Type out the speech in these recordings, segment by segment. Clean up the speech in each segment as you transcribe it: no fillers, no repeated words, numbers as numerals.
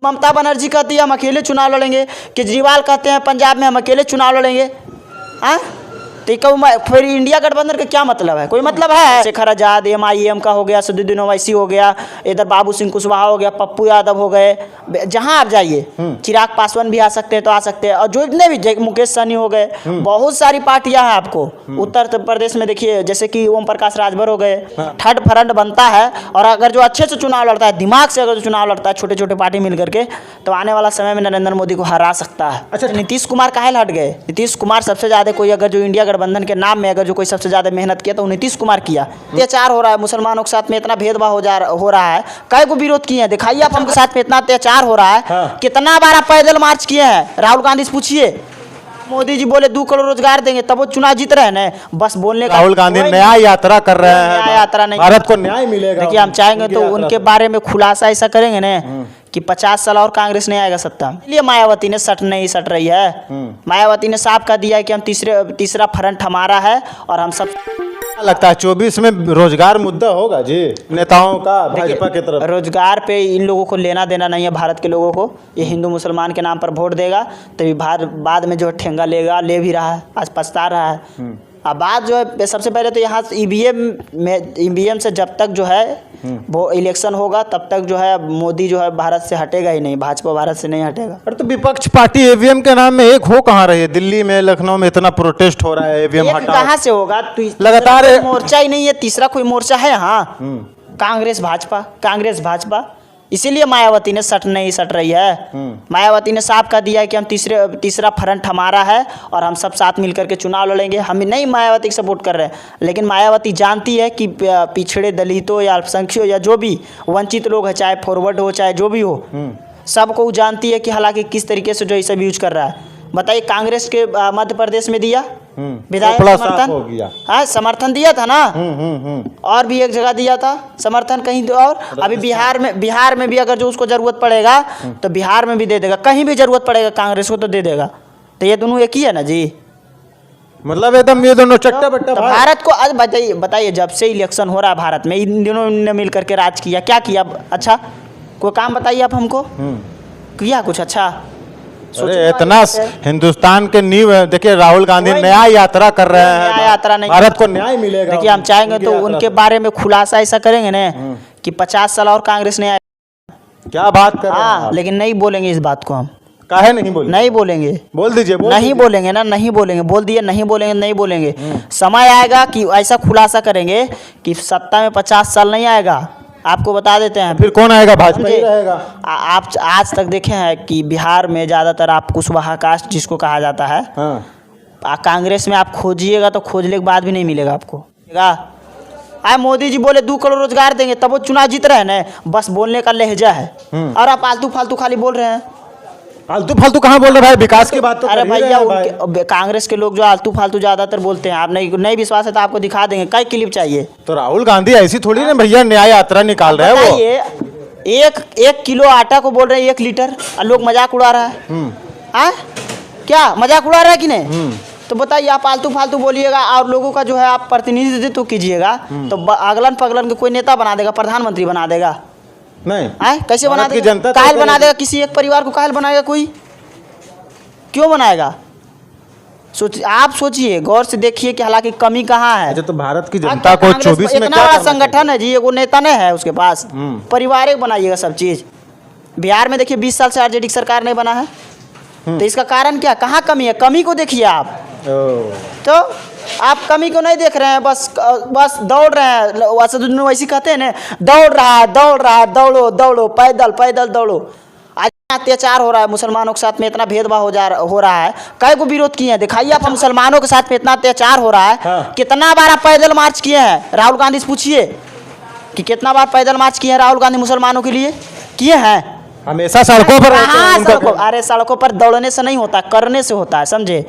ममता बनर्जी कहती है हम अकेले चुनाव लड़ेंगे, केजरीवाल कहते हैं पंजाब में हम अकेले चुनाव लड़ेंगे। हाँ, तो फिर इंडिया गठबंधन का क्या मतलब है? कोई मतलब है? शेखर आजाद MIM का हो गया, सदुद्दीन ओवैसी हो गया, इधर बाबू सिंह कुशवाहा हो गया, पप्पू यादव हो गए, जहां आप जाइए, चिराग पासवान भी आ सकते हैं तो आ सकते हैं, और जो इतने भी मुकेश सहनी हो गए, बहुत सारी पार्टियां हैं। आपको उत्तर प्रदेश में देखिए, जैसे कि ओम प्रकाश राजभर हो गए, थर्ड फ्रंट बनता है, और अगर जो अच्छे से चुनाव लड़ता है, दिमाग से अगर जो चुनाव लड़ता है, छोटे छोटे पार्टी मिल करके, तो आने वाला समय में नरेंद्र मोदी को हरा सकता है। अच्छा, नीतीश कुमार काहे हट गए? नीतीश कुमार सबसे ज्यादा कोई अगर जो इंडिया गठबंधन के नाम में अगर जो कोई सबसे ज्यादा मेहनत किया तो नीतीश कुमार किया। अत्याचार हो रहा है मुसलमानों के साथ में, इतना भेदभाव हो रहा है, कई को विरोध किए हैं, दिखाइए आप हमके साथ में इतना अत्याचार हो रहा है। हाँ। कितना बार आप पैदल मार्च किए हैं? राहुल गांधी से पूछिए। मोदी जी बोले 2 करोड़ रोजगार देंगे, तब वो चुनाव जीत रहे हैं ना, बस बोलने का। राहुल गांधी नया यात्रा कर रहे हैं, नया यात्रा नहीं, भारत को न्याय मिलेगा। देखिए हम चाहेंगे तो उनके बारे में खुलासा ऐसा करेंगे ना कि 50 साल और कांग्रेस नहीं आएगा सत्ता। इसलिए मायावती ने सट नहीं सट रही है। मायावती ने साफ कह दिया है कि हम तीसरा फ्रंट हमारा है, और हम सब लगता है 24 में रोजगार मुद्दा होगा जी नेताओं का भाजपा की तरफ। रोजगार पे इन लोगों को लेना देना नहीं है। भारत के लोगों को ये हिंदू मुसलमान के नाम पर वोट देगा, तभी बाद में जो ठेंगा लेगा, ले भी रहा है, आज पछता रहा है। अब बात जो है, सबसे पहले तो यहाँ EVM से जब तक जो है वो इलेक्शन होगा, तब तक जो है मोदी जो है भारत से हटेगा ही नहीं, भाजपा भारत से नहीं हटेगा। अरे तो विपक्ष पार्टी EVM के नाम में एक हो कहाँ रही है? दिल्ली में, लखनऊ में इतना प्रोटेस्ट हो रहा है, EVM हटाओ। कहाँ से होगा? लगातार मोर्चा ही नहीं है, तीसरा कोई मोर्चा है? हाँ, कांग्रेस भाजपा। इसीलिए मायावती ने सट नहीं सट रही है। मायावती ने साफ कह दिया है कि हम तीसरा फ्रंट हमारा है, और हम सब साथ मिलकर के चुनाव लड़ेंगे। हम नहीं मायावती को सपोर्ट कर रहे हैं, लेकिन मायावती जानती है कि पिछड़े दलितों या अल्पसंख्यकों या जो भी वंचित लोग हैं, चाहे फॉरवर्ड हो चाहे जो भी हो, सबको जानती है कि हालांकि किस तरीके से जो ये सब यूज कर रहा है। बताइए, कांग्रेस के मध्य प्रदेश में दिया विधायक समर्थन दिया था ना, और भी एक जगह दिया था समर्थन कहीं और। अभी बिहार में भी अगर जो उसको जरूरत पड़ेगा तो बिहार में भी दे देगा, कहीं भी जरूरत पड़ेगा कांग्रेस को तो दे देगा। तो ये दोनों एक ही है ना जी, मतलब एकदम ये दोनों चट्टा बट्टा। तो भारत को आज बताइए जब से इलेक्शन हो रहा है भारत में, इन दोनों ने मिल करके राज किया, क्या किया? अच्छा, कोई काम बताइए आप हमको, किया कुछ अच्छा? अरे इतना हिंदुस्तान के नींव है। देखिए राहुल गांधी नया यात्रा कर रहे हैं, नया यात्रा नहीं, भारत को न्याय मिलेगा। देखिए हम चाहेंगे तो उनके बारे में खुलासा ऐसा करेंगे ना कि 50 साल और कांग्रेस नहीं आएगा। क्या बात कर रहे हैं? हाँ, लेकिन नहीं बोलेंगे इस बात को हम। काहे नहीं बोलेंगे? नहीं बोलेंगे, बोल दीजिए। नहीं बोलेंगे ना, नहीं बोलेंगे, बोल दिए नहीं बोलेंगे, नहीं बोलेंगे। समय आएगा कि ऐसा खुलासा करेंगे कि सत्ता में 50 साल नहीं आएगा। आपको बता देते हैं, फिर कौन आएगा? भाजपा ही रहेगा। आप आज तक देखे हैं कि बिहार में ज़्यादातर आप कुशवाहा कास्ट जिसको कहा जाता है, कांग्रेस में आप खोजिएगा तो खोजने के बाद भी नहीं मिलेगा आपको। मोदी जी बोले 2 करोड़ रोजगार देंगे, तब वो चुनाव जीत रहे हैं ना, बस बोलने का लहजा है। और आप आलतू फालतू खाली बोल रहे हैं। आलतू फालतू कहाँ बोल रहे भाई? विकास की बात तो अरे भैया, कांग्रेस के लोग जो आलतू फालतू ज्यादातर बोलते हैं, आप नहीं विश्वास है तो आपको दिखा देंगे, कई क्लिप चाहिए। तो राहुल गांधी ऐसी थोड़ी ना भैया न्याय यात्रा निकाल रहे हैं। वो एक किलो आटा को बोल रहे हैं 1 लीटर, और लोग मजाक उड़ा रहा है। क्या मजाक उड़ा रहा है कि नहीं? तो बताइए, आप आलतू फालतू बोलिएगा और लोगों का जो है आप प्रतिनिधित्व कीजिएगा, तो अगलन पगलन के कोई नेता बना देगा, प्रधानमंत्री बना देगा नहीं? कैसे बना देगा? कायल बना देगा? किसी एक परिवार को कायल बनाएगा कोई? क्यों बनाएगा? आप सोचिए, गौर से देखिए कि हालांकि कमी कहाँ है। तो भारत की जनता को 24 में इतना बड़ा संगठन है जी, एगो नेता नहीं है उसके पास, परिवार बनाइएगा सब चीज। बिहार में देखिए 20 साल से आरजेडी की सरकार नहीं बना है, तो इसका कारण क्या? कहाँ कमी है? कमी को देखिए आप। तो आप कमी को नहीं देख रहे हैं, बस दौड़ रहे हैं। असदुद्दीन ओवैसी कहते हैं ना, दौड़ रहा है, दौड़ो, पैदल दौड़ो। आज अत्याचार हो रहा है मुसलमानों के साथ में, इतना भेदभाव हो रहा है, कई को विरोध किए हैं। दिखाइए आप मुसलमानों के साथ में इतना अत्याचार हो रहा है। कितना बार आप पैदल मार्च किए हैं? राहुल गांधी से पूछिए कि कितना बार पैदल मार्च किए हैं राहुल गांधी मुसलमानों के लिए? किए हैं? हमेशा सड़कों पर। अरे सड़कों पर दौड़ने से नहीं होता, करने से होता है, समझे?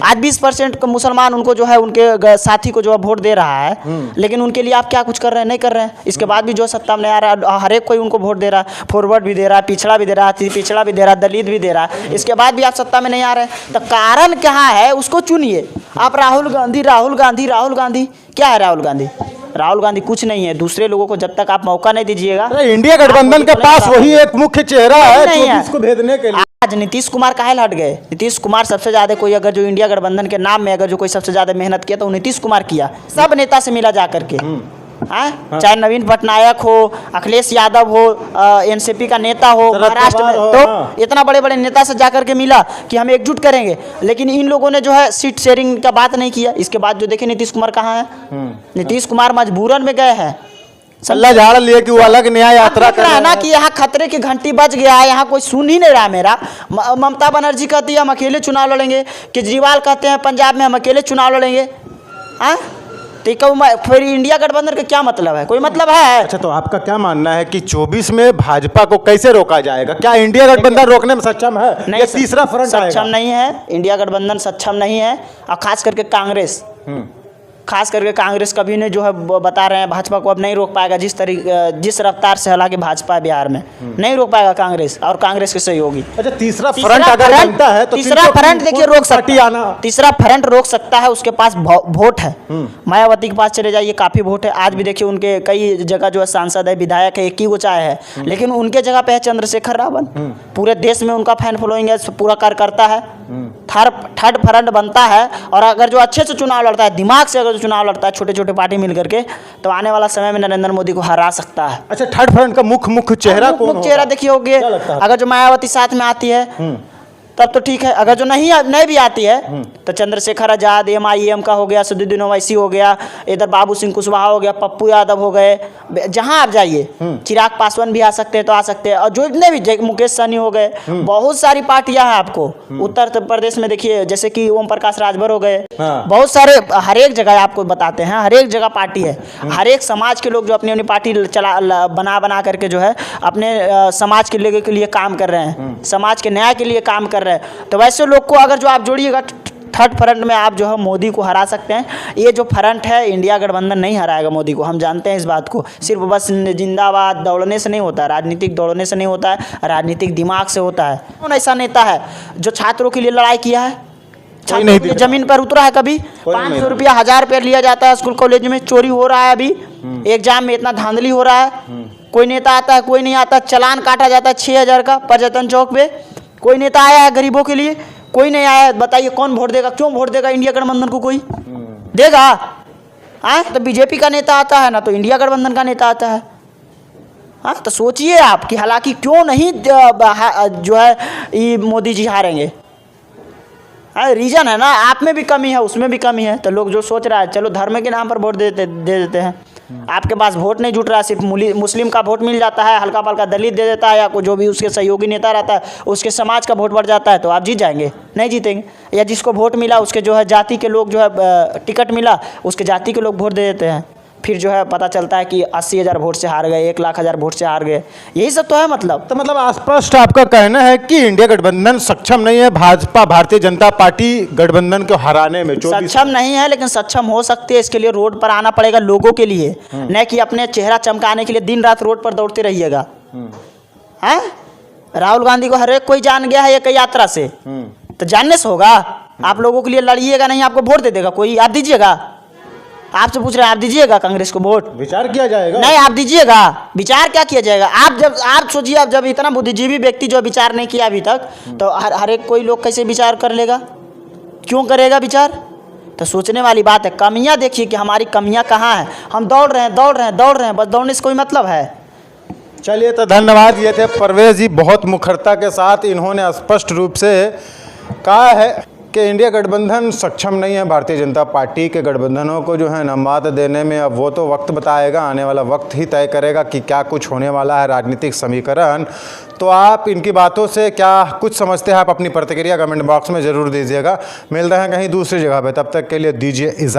आज 20% मुसलमान उनको जो है उनके साथी को जो है वोट दे रहा है, लेकिन उनके लिए आप क्या कुछ कर रहे हैं? नहीं कर रहे हैं। इसके बाद भी जो सत्ता में आ रहा है, हर एक कोई उनको वोट दे रहा है, फॉरवर्ड भी दे रहा है, पिछड़ा भी दे रहा है, दलित भी दे रहा है। इसके बाद भी आप सत्ता में नहीं आ रहे हैं, तो कारण क्या है उसको चुनिए। आप राहुल गांधी क्या है राहुल गांधी? राहुल गांधी कुछ नहीं है। दूसरे लोगों को जब तक आप मौका नहीं दीजिएगा, अरे इंडिया गठबंधन के पास वही एक मुख्य चेहरा है नहीं है। 24 को भेदने के लिए। आज नीतीश कुमार काहे हट गए? नीतीश कुमार सबसे ज्यादा कोई अगर जो इंडिया गठबंधन के नाम में अगर जो कोई सबसे ज्यादा मेहनत किया तो वो नीतीश कुमार किया। सब नेता से मिला जा करके, हाँ, चाहे नवीन पटनायक हो, अखिलेश यादव हो, एनसीपी का नेता हो महाराष्ट्र में, तो इतना बड़े बड़े नेता से जाकर के मिला कि हम एकजुट करेंगे। लेकिन इन लोगों ने जो है सीट शेयरिंग का बात नहीं किया। इसके बाद जो देखे नीतीश कुमार कहाँ है? नीतीश कुमार मजबूरन में गए हैं, सल्ला झाड़ लिए कि वो अलग न्याय यात्रा कर रहे हैं ना कि यहाँ खतरे की घंटी बज गया है, यहाँ कोई सुन ही नहीं रहा मेरा। ममता बनर्जी कहती है हम अकेले चुनाव लड़ेंगे, केजरीवाल कहते हैं पंजाब में हम अकेले चुनाव लड़ेंगे। हाँ, तो फिर इंडिया गठबंधन का क्या मतलब है? कोई मतलब है? अच्छा, तो आपका क्या मानना है कि 24 में भाजपा को कैसे रोका जाएगा? क्या इंडिया गठबंधन रोकने में सक्षम है? नहीं, ये तीसरा फ्रंट सक्षम नहीं है। इंडिया गठबंधन सक्षम नहीं है, और खास करके कांग्रेस, खास करके कांग्रेस कभी ने जो है बता रहे हैं भाजपा को अब नहीं रोक पाएगा। जिस रफ्तार से हालांकि भाजपा बिहार में नहीं रोक पाएगा कांग्रेस और कांग्रेस के सहयोगी। अच्छा, तीसरा फ्रंट अगर बनता है तो तीसरा फ्रंट देखिए रोक सकता है, तीसरा फ्रंट रोक सकता है। उसके पास वोट है, मायावती के पास चले जाइए, काफी वोट है। आज भी देखिए उनके कई जगह जो है सांसद है, विधायक है, एक ही वो चाय है, लेकिन उनके जगह पे है चंद्रशेखर रावण। पूरे देश में उनका फैन फॉलोइंग है, पूरा कार्यकर्ता है। थर्ड फ्रंट बनता है, और अगर जो अच्छे से चुनाव लड़ता है, दिमाग से अगर जो चुनाव लड़ता है, छोटे छोटे पार्टी मिल करके, तो आने वाला समय में नरेंद्र मोदी को हरा सकता है। अच्छा, थर्ड फ्रंट का मुख्य चेहरा कौन होगा? मुख्य चेहरा देखिए होगे, अगर जो मायावती साथ में आती है तब तो ठीक है। अगर जो नहीं भी आती है तो चंद्रशेखर आजाद, MIM का हो गया, सदुद्दीन ओवैसी हो गया, इधर बाबू सिंह कुशवाहा हो गया, पप्पू यादव हो गए, जहां आप जाइए, चिराग पासवान भी आ सकते हैं तो आ सकते हैं, और जो इतने भी, मुकेश सहनी हो गए, बहुत सारी पार्टियां हैं आपको। उत्तर प्रदेश में देखिए जैसे कि ओम प्रकाश राजभर हो गए, बहुत सारे, हर एक जगह आपको बताते हैं, हर एक जगह पार्टी है। हर एक समाज के लोग जो अपनी अपनी पार्टी बना करके जो है अपने समाज के लिए काम कर रहे हैं, समाज के न्याय के लिए काम कर रहे हैं। तो वैसे लोग को अगर जो आप जोड़िएगा थर्ड फ्रंट में, आप जो है मोदी को हरा सकते हैं। ये जो फ्रंट है इंडिया गठबंधन नहीं हराएगा मोदी को, हम जानते हैं इस बात को। सिर्फ बस जिंदाबाद दौड़ने से नहीं होता है, राजनीतिक दौड़ने से नहीं होता है, राजनीतिक दिमाग से होता है। कौन ऐसा नेता है जो छात्रों के लिए लड़ाई किया है? छात्रों के लिए जमीन पर उतरा है कभी? 500 रुपया, 1000 रुपया लिया जाता है स्कूल कॉलेज में, चोरी हो रहा है अभी, एग्जाम में इतना धांधली हो रहा है। कोई नेता आता है, कोई नहीं आता, चालान काटा जाता है 6000 का पर्यटन चौक पे। कोई नेता आया है गरीबों के लिए? कोई नहीं आया। बताइए कौन वोट देगा? क्यों वोट देगा इंडिया गठबंधन को? कोई देगा? हाँ, तो बीजेपी का नेता आता है ना, तो इंडिया गठबंधन का नेता आता है। हाँ, तो सोचिए आप कि हालांकि क्यों नहीं जो है ये मोदी जी हारेंगे। रीजन है ना, आप में भी कमी है, उसमें भी कमी है। तो लोग जो सोच रहा है चलो धर्म के नाम पर वोट दे देते हैं। आपके पास वोट नहीं जुट रहा, सिर्फ मुस्लिम का वोट मिल जाता है, हल्का पल्का दलित दे देता है, या जो भी उसके सहयोगी नेता रहता है उसके समाज का वोट बढ़ जाता है, तो आप जीत जाएंगे? नहीं जीतेंगे। या जिसको वोट मिला उसके जो है जाति के लोग जो है टिकट मिला, उसके जाति के लोग वोट दे देते हैं। फिर जो है पता चलता है कि 80,000 वोट से हार गए, 1,00,000 वोट से हार गए। यही सब तो है मतलब। तो मतलब स्पष्ट आपका कहना है कि इंडिया गठबंधन सक्षम नहीं है भाजपा भारतीय जनता पार्टी गठबंधन को हराने में? सक्षम नहीं है, लेकिन सक्षम हो सकती है। इसके लिए रोड पर आना पड़ेगा लोगों के लिए, न कि अपने चेहरा चमकाने के लिए दिन रात रोड पर दौड़ते रहिएगा। हाँ, राहुल गांधी को हर एक कोई जान गया है एक यात्रा से, तो जानने से होगा? आप लोगों के लिए लड़िएगा नहीं, आपको वोट दे देगा कोई? आप दीजिएगा? आपसे पूछ रहे हैं, आप दीजिएगा कांग्रेस को वोट? विचार किया जाएगा? नहीं, आप दीजिएगा। विचार क्या किया जाएगा? आप सोचिए, आप जब इतना बुद्धिजीवी व्यक्ति जो विचार नहीं किया अभी तक, तो हर एक कोई लोग कैसे विचार कर लेगा? क्यों करेगा विचार? तो सोचने वाली बात है। कमियां देखिए कि हमारी कमियां कहाँ हैं। हम दौड़ रहे हैं, बस दौड़ने से कोई मतलब है? चलिए, तो धन्यवाद। ये थे परवेज जी, बहुत मुखरता के साथ इन्होंने स्पष्ट रूप से कहा है कि इंडिया गठबंधन सक्षम नहीं है भारतीय जनता पार्टी के गठबंधनों को जो है न मात देने में। अब वो तो वक्त बताएगा, आने वाला वक्त ही तय करेगा कि क्या कुछ होने वाला है राजनीतिक समीकरण। तो आप इनकी बातों से क्या कुछ समझते हैं, आप अपनी प्रतिक्रिया कमेंट बॉक्स में ज़रूर दीजिएगा। मिलते हैं कहीं दूसरी जगह पे, तब तक के लिए दीजिए इजाज़त।